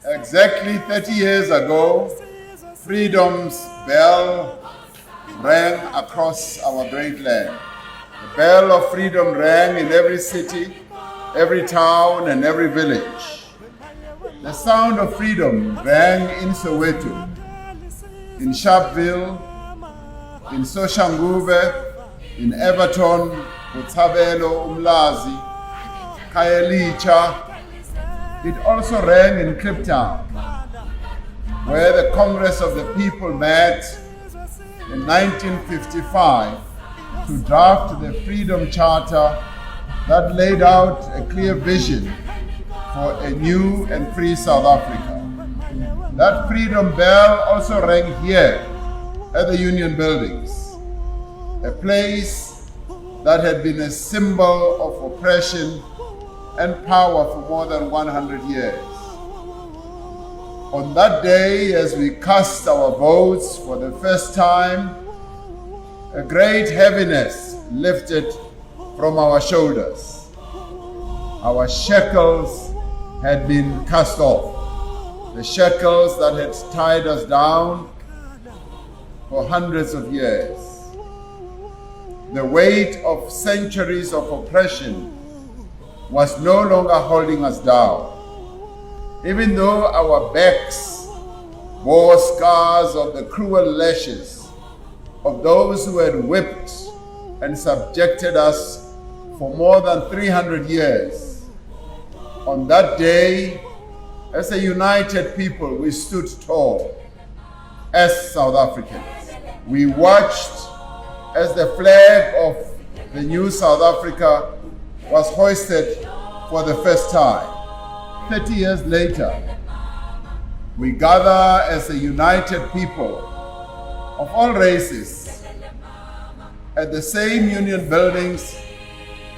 Exactly 30 years ago, freedom's bell rang across our great land. The bell of freedom rang in every city, every town, and every village. The sound of freedom rang in Soweto, in Sharpeville, in Soshanguve, in Everton, Botshabelo, Umlazi, Khayelitsha. It also rang in Kliptown, where the Congress of the People met in 1955 to draft the Freedom Charter that laid out a clear vision for a new and free South Africa. That freedom bell also rang here at the Union Buildings, a place that had been a symbol of oppression and power for more than 100 years. On that day, as we cast our votes for the first time, a great heaviness lifted from our shoulders. Our shackles had been cast off, the shackles that had tied us down for hundreds of years. The weight of centuries of oppression was no longer holding us down. Even though our backs bore scars of the cruel lashes of those who had whipped and subjected us for more than 300 years, on that day, as a united people, we stood tall as South Africans. We watched as the flag of the new South Africa was hoisted for the first time. 30 years later, we gather as a united people of all races at the same Union Buildings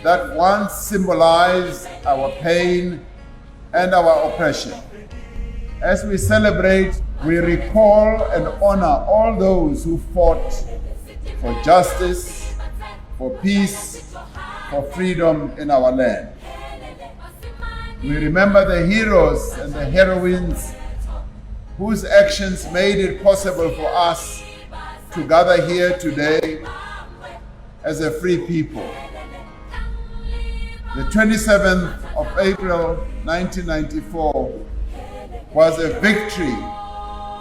that once symbolized our pain and our oppression. As we celebrate, we recall and honor all those who fought for justice, for peace, for freedom in our land. We remember the heroes and the heroines whose actions made it possible for us to gather here today as a free people. The 27th of April 1994 was a victory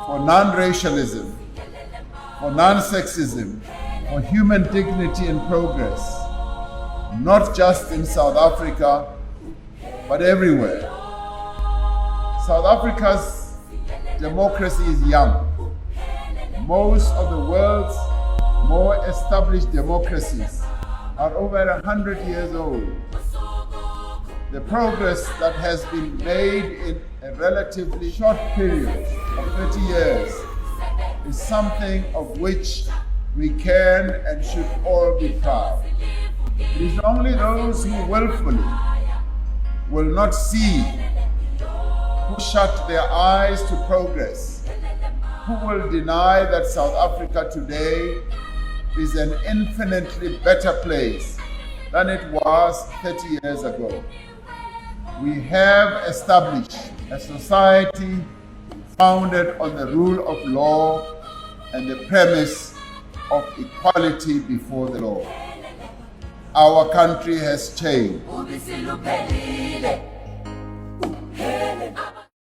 for non-racialism, for non-sexism, for human dignity and progress, not just in South Africa, but everywhere. South Africa's democracy is young. Most of the world's more established democracies are over 100 years old. The progress that has been made in a relatively short period of 30 years is something of which we can and should all be proud. It is only those who willfully will not see, who shut their eyes to progress, who will deny that South Africa today is an infinitely better place than it was 30 years ago. We have established a society founded on the rule of law and the premise of equality before the law. Our country has changed.